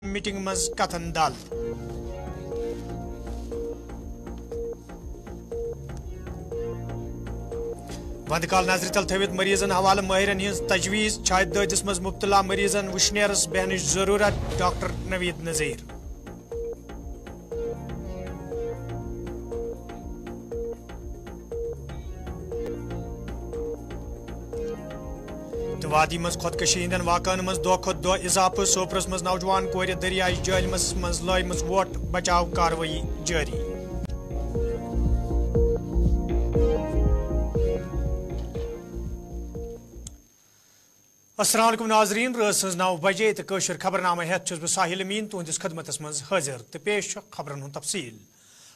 Meeting مز کتن دل وند کال نظر تل تھوت مریضن حوالہ ماہرن ہز تجویز چھاتہ دادس مز مبتلا مریضن وشنیرس بیہنچ ضرورت ڈاکٹر نوید نذیر وادی مز خودکشی ہندن واقعن مز دہ کھت دہ اضافہ سوپرس مز نوجوان کور دریائے جہلمس مز لائمژ ووٹ بچاؤ کاروٲیی جاری السلام علیکم ناظرین رٲژ سٕنٛز 9 بجے تو کٲشُر خبرنامہ ہیتھ چھُس بہٕ ساحل امین تُہنٛدِس خدمتس منٛز حٲضِر تہٕ پیش چھُ خبرن ہُنٛد تفصیل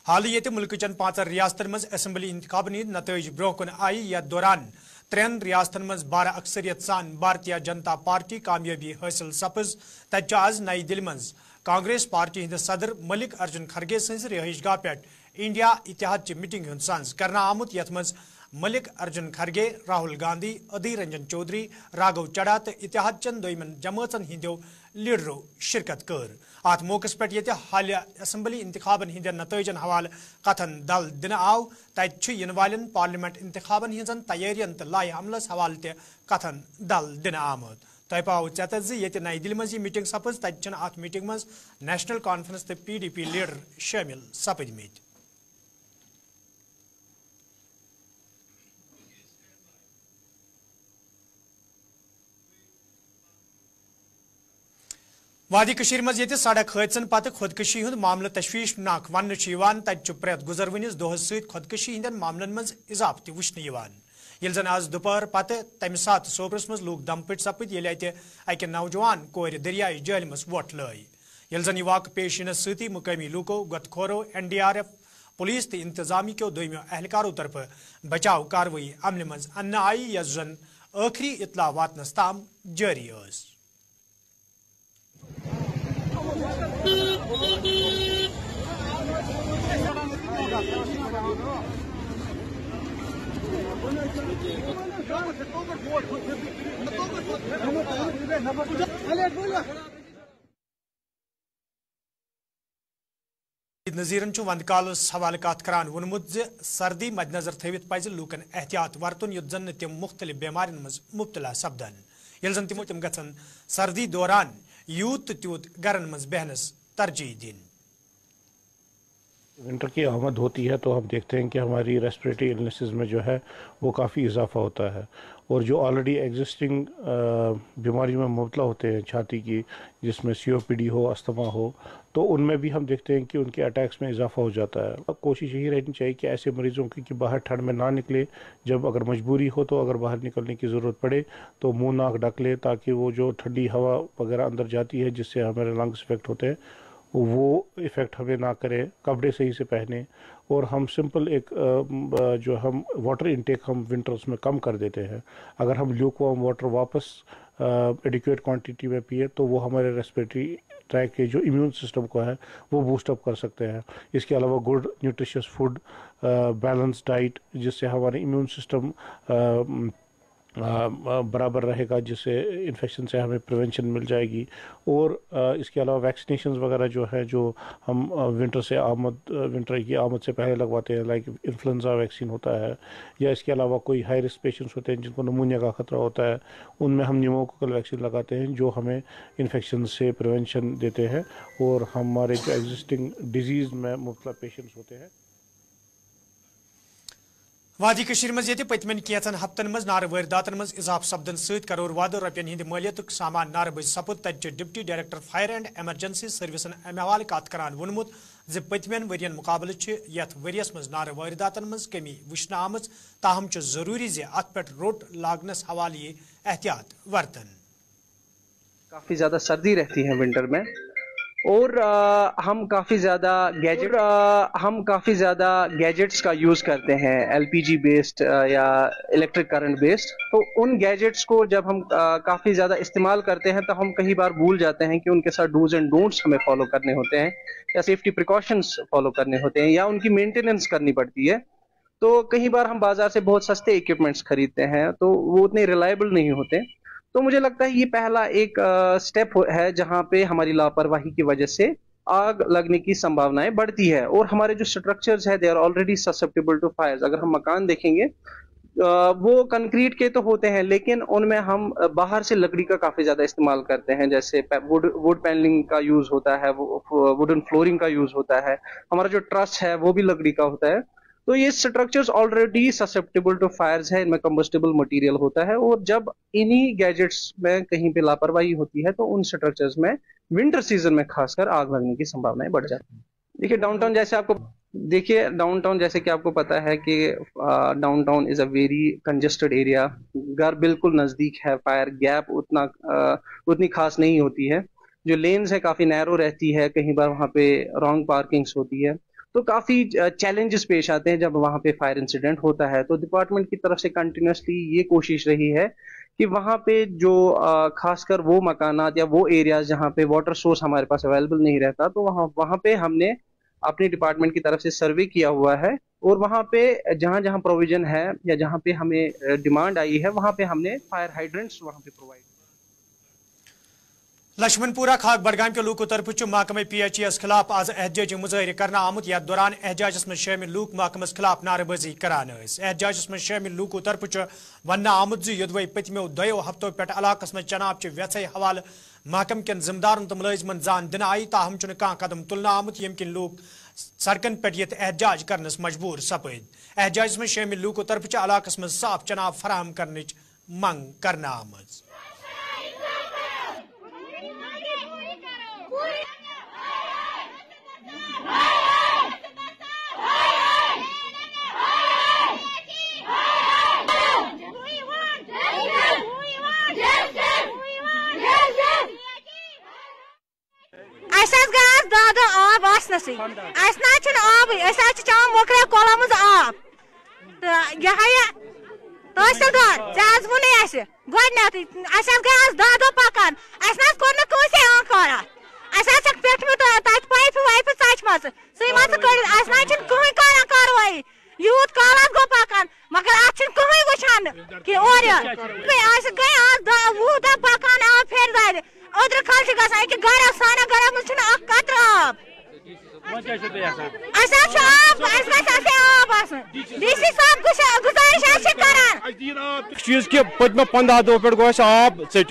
حالٕے ییٚتہِ مُلکٕچن 5 ریاستن منٛز اسمبلی انتخابن ہٕنٛدۍ نتٲیج برونٛہہ کُن آیہِ یتھ دوران 3 ریاستن منٛز 12 اکثریت سان بھارتیہ جنتا پارٹی کامیٲبی حٲصِل سپٕز تتہِ چھُ آز نئی دِلہِ منٛز کانگریس پارٹی ہٕنٛدِس صدر ملک ارجن کھرگے سٕنٛزِ رہٲیش گاہ پٮ۪ٹھ انڈیا اتحادچہِ میٹنگ ہُنٛد سنز کرنہٕ آمُت یتھ منٛز ملک ارجن کھرگے راہل گاندھی ادھیر رنجن چودھری راگھو چڑھا تو اتحاد چن دویمن جماعتن ہندو لیڈرو شرکت کر ات موقع پہ یہ حالیہ اسمبلی انتخابن ہند نتائجن حوالہ کتن دل دن آو تت والن پارلیمنٹ انتخابن ہن تیارین تو لاہ عملس حوالہ تہ کتن دل دن آمد تہ پاو ژےٚ زِ ییٚتہِ نئی دِلہِ منٛز یہ میٹنگ سپٕز تتہِ چھنہٕ اتھ میٹنگ منٛز نیشنل کانفرنس تہٕ PDP لیڈر شٲمِل سپٕدمٕتۍ وادی کشیر مز یہ سڑک حادثن پتہ خودکشی ہند معاملہ تشویشناک ون تتہ پریت گزرونس دہس ست خودکشی ہندین معاملن مز اضافہ تہ وچھنہ یل زن آز دوپہر پتہ تمہ سات سوپرس مز لوگ دم پٹ سپد یل اتہ اکہ نوجوان کور دریائے جہلمس ووٹ لائے یل زن یہ واقع پیش ینس ستی مقامی لوکو گت کھورو NDRF پولیس تہ انتظامیہ کیو دویمو اہلکارو طرف بچاؤ کاروٲیی عملہ مز انہ آئی یس زن آخری اطلاع واتنس تام جاری ٲس نذیرن وند کالس حوالہ کت کران وونمت ز سردی مد نظر تھوت پز لوکن احتیاط ورتن یت زن تم مختلف بیمارین مز مبتلا سپدن یل زن تم گھن سردی دوران یوت تو تیوت گرن مز بہنس ترجیح دین ونٹر کی آمد ہوتی ہے تو ہم دیکھتے ہیں کہ ہماری ریسپریٹری النیسز میں جو ہے وہ کافی اضافہ ہوتا ہے اور جو آلریڈی ایگزسٹنگ بیماریوں میں مبتلا ہوتے ہیں چھاتی کی جس میں COPD ہو استھما ہو تو ان میں بھی ہم دیکھتے ہیں کہ ان کے اٹیکس میں اضافہ ہو جاتا ہے کوشش یہی رہنی چاہیے کہ ایسے مریضوں کی کہ باہر ٹھنڈ میں نہ نکلے جب اگر مجبوری ہو تو اگر باہر نکلنے کی ضرورت پڑے تو منہ ناک ڈھک لے تاکہ وہ جو ٹھنڈی ہوا وغیرہ اندر جاتی ہے جس سے ہمارے لنگس افیکٹ ہوتے ہیں وہ ایفیکٹ ہمیں نہ کرے کپڑے صحیح سے پہنے اور ہم سمپل ایک جو ہم واٹر انٹیک ہم ونٹرز میں کم کر دیتے ہیں اگر ہم لیوک وارم واٹر واپس ایڈیکویٹ کوانٹٹی میں پیے تو وہ ہمارے ریسپریٹری ٹریک کے جو امیون سسٹم کو ہے وہ بوسٹ اپ کر سکتے ہیں اس کے علاوہ good nutritious food balance diet جس سے ہمارے امیون سسٹم برابر رہے گا جس سے انفیکشن سے ہمیں پریونشن مل جائے گی اور اس کے علاوہ ویکسینیشنز وغیرہ جو ہے جو ہم ونٹر کی آمد سے پہلے لگواتے ہیں لائک انفلوئنزا ویکسین ہوتا ہے یا اس کے علاوہ کوئی ہائی رسک پیشنٹس ہوتے ہیں جن کو نمونیا کا خطرہ ہوتا ہے ان میں ہم نیوموکوکل ویکسین لگاتے ہیں جو ہمیں انفیکشن سے پریونشن دیتے ہیں اور ہمارے جو ایگزسٹنگ ڈیزیز میں مبتلا پیشنٹس ہوتے ہیں وادی کشیر مز یہ پتمن کینچن ہفتن مز نار وارداتن مز اضافہ سپدن ست کرور واد رپین ہند مالیت سامان نار بز سپد تتہ deputy director fire and emergency سروسن امہ حوالہ کت کران وونمت ز پتمین ورین مقابلہ یت وریس مز نار وارداتن مز کمی وچھنہ آمت تاہم ضروری ز ات پہ روٹ لاگنس حوالہ یہ احتیاط ورتن کافی زیادہ سردی رہتی ہے ونٹر میں اور ہم کافی زیادہ گیجٹس کا یوز کرتے ہیں LPG بیسڈ یا الیکٹرک کرنٹ بیسڈ تو ان گیجٹس کو جب ہم کافی زیادہ استعمال کرتے ہیں تو ہم کئی بار بھول جاتے ہیں کہ ان کے ساتھ ڈوز اینڈ ڈونٹس ہمیں فالو کرنے ہوتے ہیں یا سیفٹی پریکاشنز فالو کرنے ہوتے ہیں یا ان کی مینٹیننس کرنی پڑتی ہے تو کئی بار ہم بازار سے بہت سستے اکوپمنٹس خریدتے ہیں تو وہ اتنے ریلائبل نہیں ہوتے तो मुझे लगता है ये पहला एक स्टेप है जहां पे हमारी लापरवाही की वजह से आग लगने की संभावनाएं बढ़ती है। और हमारे जो स्ट्रक्चर्स है they are already susceptible to fires. अगर हम मकान देखेंगे वो कंक्रीट के तो होते हैं, लेकिन उनमें हम बाहर से लकड़ी का काफी ज्यादा इस्तेमाल करते हैं, जैसे वुड पैनलिंग का यूज होता है, वुडन फ्लोरिंग का यूज होता है, हमारा जो ट्रस है वो भी लकड़ी का होता है। तो ये structures already susceptible to fires है, इनमें कंबस्टेबल मटेरियल होता है, और जब इन्हीं गैजेट्स में कहीं पे लापरवाही होती है तो उन स्ट्रक्चर्स में विंटर सीजन में खासकर आग लगने की संभावनाएं बढ़ जाती है। देखिए डाउनटाउन जैसे कि आपको पता है कि downtown is a very congested area. घर बिल्कुल नजदीक है, फायर गैप उतनी खास नहीं होती है, जो लेन्स है काफी नैरो रहती है, कहीं बार वहाँ पे रॉन्ग पार्किंग्स होती है, तो काफी चैलेंजेस पेश आते हैं जब वहाँ पे फायर इंसिडेंट होता है। तो डिपार्टमेंट की तरफ से कंटिन्यूसली ये कोशिश रही है कि वहाँ पे जो खासकर वो मकानात या वो एरियाज जहाँ पे वाटर सोर्स हमारे पास अवेलेबल नहीं रहता, तो वहाँ पे हमने अपने डिपार्टमेंट की तरफ से सर्वे किया हुआ है, और वहाँ पे जहाँ जहाँ प्रोविजन है या जहाँ पे हमें डिमांड आई है वहाँ पे हमने फायर हाइड्रेंट्स वहाँ पे प्रोवाइड। लक्ष्मणपुरा खाक बडगाम के लूकों तरफ महकमे PHES खिलाफ आज एहतजाजी मुजाहिर करना आमुत। यथ दौरान एहतजाजस में शामिल लूक महकमस खिलाफ नारेबाजी करान। एहतजाजस में शामिल लूकों तरफ वन आमुत जोदवे पतमो 2 हफ्तों पे इलाकस में चनाब वेथ हवाले महकम कन जिम्मेदारन तो मुलाजिमन जान दिन आई, ताहम कह कदम तुलना आमुत यम किन लूक सड़कन पे एहतजाज करनस मजबूर सपद। एहतजाजस में शामिल लूकों तरफ इलाकस में साफ चनाब फराहम करने मंग करना आमज। आब आब चवान मोकरा कोला मज आब तो यह तहसीलदार वन गई आज 10 दह पकान कोर कंसे आंकारा पेटम तत पाइप वाइप च कहीं कर कार्रवाई यूत कालत गो पकान मगर अत कहीं वुचान कि और गई आज 10 दह पकान आब फेर दार ओद्र खल ग गर साना गर मज कतर आब चीज कि पतम 15 दह पे गो आब टित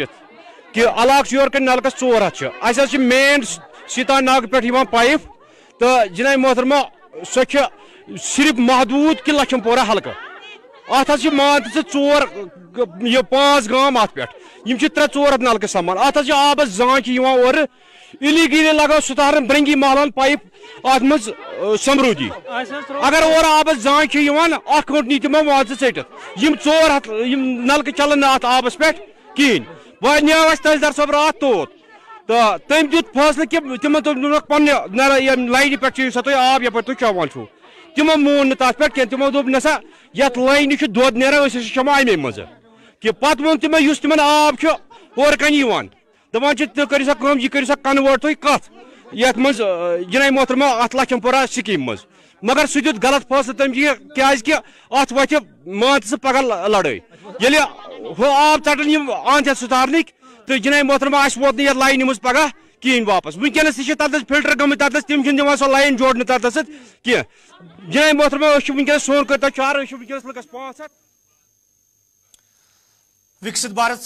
कि अलाक योर कन नलकस 4 हथ मेन सीता नाग पे पाइप तो जनाब मोहतरमा सो सिर्फ महदूद कि लक्ष्मणपुरा हल्का अत मान 5 गाम अत पे 3-4 हथ नलक समान अत आबस जांच और इलीगली लगाओ सुधार ब्रंगी महलान पाइप अत मज समरूदी अगर और आबस जांच नी तमो वाज टित 4 हथ नलक चलन अत आबस पे कहें वह न्याव तहसीलदार सब रात तोत तो तम दुत फैसले कि तिम पे लाइन पे सा तुम आब यप तुम चवान तिमो मोन तथ पे कह तिमो दोप नसा ये लाइन दोद नान चमा अमे मज कि पत वोन तिम तिमन आब और कन दपान कर यह कर कन्वर्ट तुम कत ये मज जनाब मोहतरमा अत लक्ष्मणपुरा स्कीम मज मगर सह दुत गलत फैसले तम कि अत वत मान पगह लड़ाई ये आब चटन आंत सुधारनिक तो जनाब मोहतरमा वोत ये लाइन मज पगह कहें वापस वनकस तथ फिल्टर गमत तथ तम दिवान सो लाइन जोड़ने तथ कह जनाब मोहतरमा वनकस सोन कर चार वनकस लुकस 5 हथ। विकसित भारत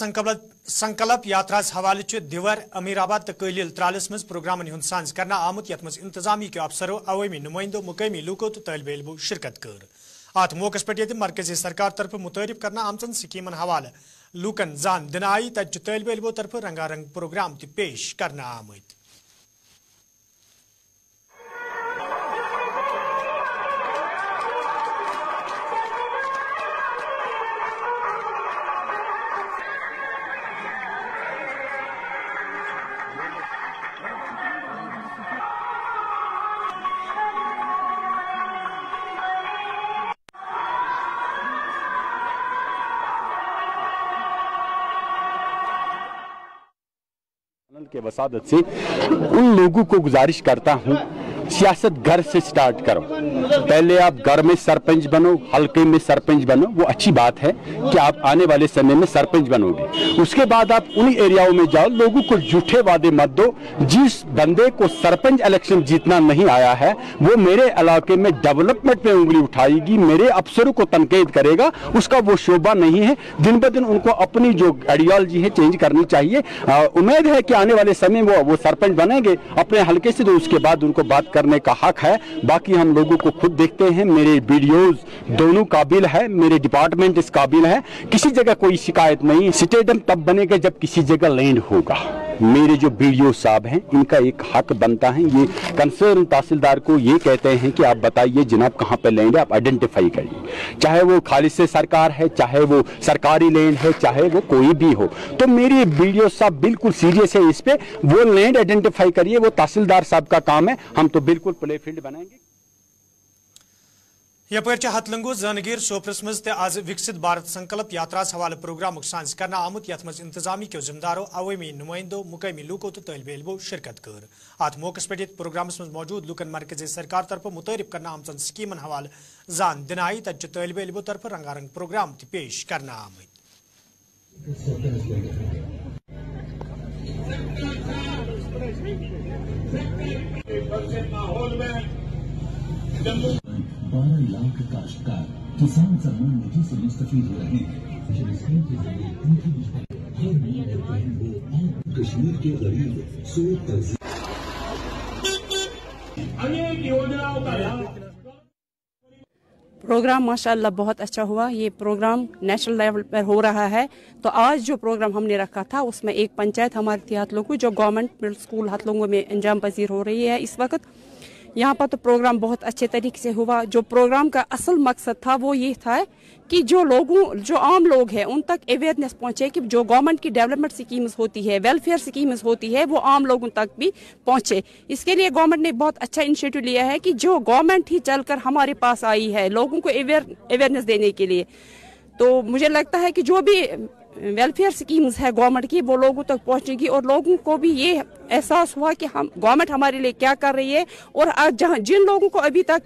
संकल्प यात्रा हवाले दिवर अमीराबाद तो कलिल त्रालस मज प्रोग्रामन हुंद सांझ करना आमुत यथ मज इंतजामी के अफसरों अवामी नुमाइंदों मुकामी लूकों तो तलब इलमों शिरकत कर। अत मौकस पे मरकजी सरकार तरफ मुतारिफ करना आमचन स्कीमन हवाले लूकन जान दिन आई तब तलब इलमों तरफ रंगारंग प्रोग्राम त पेश करना आमद। के वसादत से उन लोगों को गुजारिश करता हूं सियासत घर से स्टार्ट करो। पहले आप घर में सरपंच बनो, हल्के में सरपंच बनो, वो अच्छी बात है कि आप आने वाले समय में सरपंच बनोगे। उसके बाद आप उन एरियाओं में जाओ, लोगों को झूठे वादे मत दो। जिस बंदे को सरपंच इलेक्शन जीतना नहीं आया है वो मेरे इलाके में डेवलपमेंट में उंगली उठाएगी, मेरे अफसरों को तनकीद करेगा, उसका वो शोभा नहीं है। दिन ब दिन उनको अपनी जो आइडियोलॉजी है चेंज करनी चाहिए। उम्मीद है कि आने वाले समय में वो सरपंच बनेंगे अपने हल्के से, तो उसके बाद उनको बात करने का हक है। बाकी हम लोगों को खुद देखते हैं, मेरे वीडियोस दोनों काबिल है, मेरे डिपार्टमेंट इस काबिल है, किसी जगह कोई शिकायत नहीं। स्टेडियम तब बनेगा जब किसी जगह लैंड होगा। मेरे जो वीडियो साहब हैं इनका एक हक बनता है, ये कंसर्न तहसीलदार को ये कहते हैं कि आप बताइए जनाब कहाँ पे लैंड है, आप आइडेंटिफाई करिए, चाहे वो खालिद से सरकार है, चाहे वो सरकारी लैंड है, चाहे वो कोई भी हो। तो मेरी वीडियो साहब बिल्कुल सीरियस है इस पे, वो लैंड आइडेंटिफाई करिए, वो तहसीलदार साहब का काम है, हम तो बिल्कुल प्ले फील्ड बनाएंगे। यपर हतलंगो जानगीर सोपरस मज आज विकसित भारत संकल्प यात्रा हवाले प्रोग्राम सांस करना आमुत यथ मज इंतजामी के जिम्मेदारों अवामी नुमाइंदों मुकामी लूको तो तलबे इल्मो शिरकत कर। अत मौके पे प्रोग्राम मज मौजूद लूकन मरकजी सरकार तरफ मुतरफ करना आमचन स्कीमन हवाले जान दिनाई तज तलबे इल्मो तरफ रंगारंग प्रोग्राम पेश करना आमद। 12 लाख काश्तकार किसान सम्मान निधि से मुस्तफीद हो रहे हैं। कश्मीर के गरीब अनेक योजनाओं का प्रोग्राम माशाअल्लाह बहुत अच्छा हुआ। ये प्रोग्राम नेशनल लेवल पर हो रहा है। तो आज जो प्रोग्राम हमने रखा था उसमें एक पंचायत हमारे थी हतलुंगो जो गवर्नमेंट मिडिल स्कूल हतलुंगो में अंजाम पजीर हो रही है इस वक्त। यहाँ पर तो प्रोग्राम बहुत अच्छे तरीके से हुआ। जो प्रोग्राम का असल मकसद था वो ये था कि जो आम लोग हैं उन तक अवेयरनेस पहुँचे कि जो गवर्नमेंट की डेवलपमेंट स्कीम्स होती है, वेलफेयर स्कीम्स होती है, वो आम लोगों तक भी पहुँचे। इसके लिए गवर्नमेंट ने बहुत अच्छा इनिशिएटिव लिया है कि जो गवर्नमेंट ही चलकर हमारे पास आई है लोगों को अवेयरनेस देने के लिए। तो मुझे लगता है कि जो भी वेलफेयर स्कीम्स है गवर्नमेंट की वो लोगों तक पहुंचेगी और लोगों को भी ये एहसास हुआ कि हम गवर्नमेंट हमारे लिए क्या कर रही है। और जहां जिन लोगों को अभी तक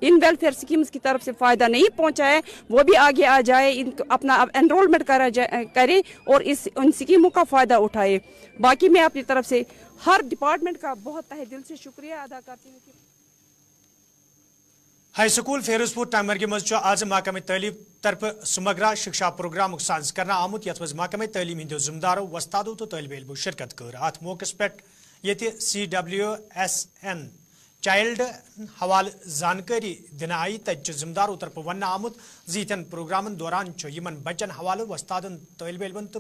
इन वेलफेयर स्कीम्स की तरफ से फायदा नहीं पहुंचा है वो भी आगे आ जाए, अपना एनरोलमेंट करें और उन स्कीमों का फायदा उठाए। बाकी मैं अपनी तरफ से हर डिपार्टमेंट का बहुत तहे दिल से शुक्रिया अदा करती हूँ। हाई स्कूल फेरोजपुर टाइमर्गी मज आज महकमे तलीम तरफ समग्र शिक्षा प्रोग्राम सांस करना आमुत यथ मज महकमे तलीम हिंदो जिम्मेदारों वस्तादों तो तलबे इल्मो शिरकत कर। अत मौके पे ये CWSN चाइल्ड हवाल जानकारी दिन आई तज जिम्मेदारों तरफ वन आमुत जीतन प्रोग्रामन दौरान यमन बच्चन हवाले वस्तादन तलबे इल्मन तो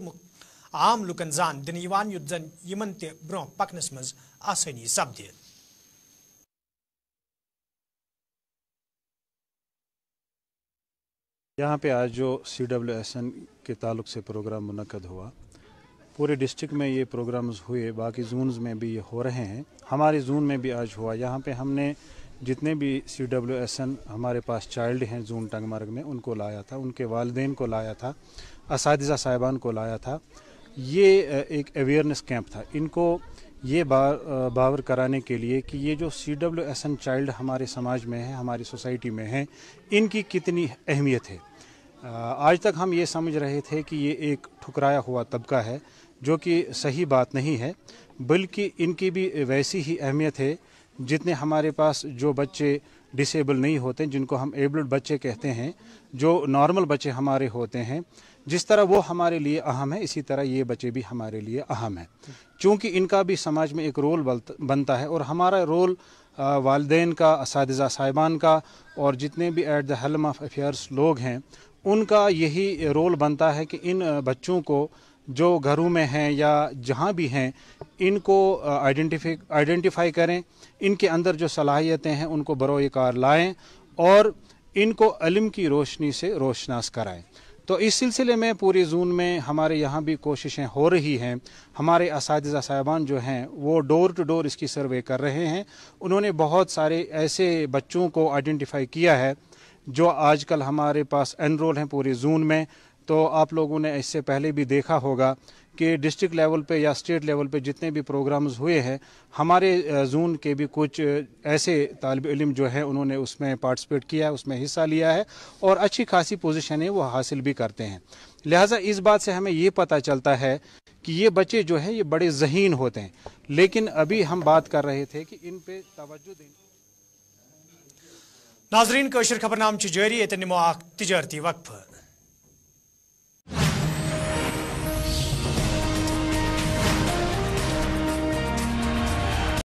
आम लुकन जान दिन युद्ध जन यमन ते ब्रोह पकनस मज आसानी सपदे। यहाँ पे आज जो CWSN के ताल्लुक से प्रोग्राम मुनक्कद हुआ, पूरे डिस्ट्रिक्ट में ये प्रोग्राम्स हुए, बाकी जोन्स में भी ये हो रहे हैं, हमारे जोन में भी आज हुआ। यहाँ पे हमने जितने भी CWSN हमारे पास चाइल्ड हैं जोन टंगमर्ग में उनको लाया था, उनके वालिदैन को लाया था, असातिज़ा साहिबान को लाया था। ये एक अवेयरनेस कैंप था। इनको ये बावर कराने के लिए कि ये जो CWSN चाइल्ड हमारे समाज में है, हमारी सोसाइटी में है, इनकी कितनी अहमियत है। आज तक हम ये समझ रहे थे कि ये एक ठुकराया हुआ तबका है, जो कि सही बात नहीं है, बल्कि इनकी भी वैसी ही अहमियत है जितने हमारे पास जो बच्चे डिसेबल नहीं होते, जिनको हम एबल्ड बच्चे कहते हैं, जो नॉर्मल बच्चे हमारे होते हैं, जिस तरह वो हमारे लिए अहम है इसी तरह ये बच्चे भी हमारे लिए अहम है। चूँकि इनका भी समाज में एक रोल बनता है और हमारा रोल वालिदैन का, असातिज़ा साहिबान का और जितने भी at the helm of affairs लोग हैं उनका यही रोल बनता है कि इन बच्चों को जो घरों में हैं या जहाँ भी हैं इनको आइडेंटिफाई करें, इनके अंदर जो सलाहियतें हैं उनको बरोए कार लाएँ और इनको इल्म की रोशनी से रोशनास कराएँ। तो इस सिलसिले में पूरे जोन में हमारे यहाँ भी कोशिशें हो रही हैं। हमारे असातिज़ा साहिबान जो हैं वो डोर टू डोर इसकी सर्वे कर रहे हैं। उन्होंने बहुत सारे ऐसे बच्चों को आइडेंटिफाई किया है जो आजकल हमारे पास एनरोल हैं पूरे जोन में, तो आप लोगों ने इससे पहले भी देखा होगा कि डिस्ट्रिक्ट लेवल पे या स्टेट लेवल पे जितने भी प्रोग्राम्स हुए हैं, हमारे जोन के भी कुछ ऐसे तालिब इल्म जो है उन्होंने उसमें पार्टिसिपेट किया है, उसमें हिस्सा लिया है और अच्छी खासी पोजीशनें वो हासिल भी करते हैं। लिहाजा इस बात से हमें ये पता चलता है कि ये बच्चे जो है ये बड़े ज़हीन होते हैं, लेकिन अभी हम बात कर रहे थे कि इन पे तवज्जो दें। नाजरीन, कशर खबरनाम जारी, निमो तिजारती वक्फ।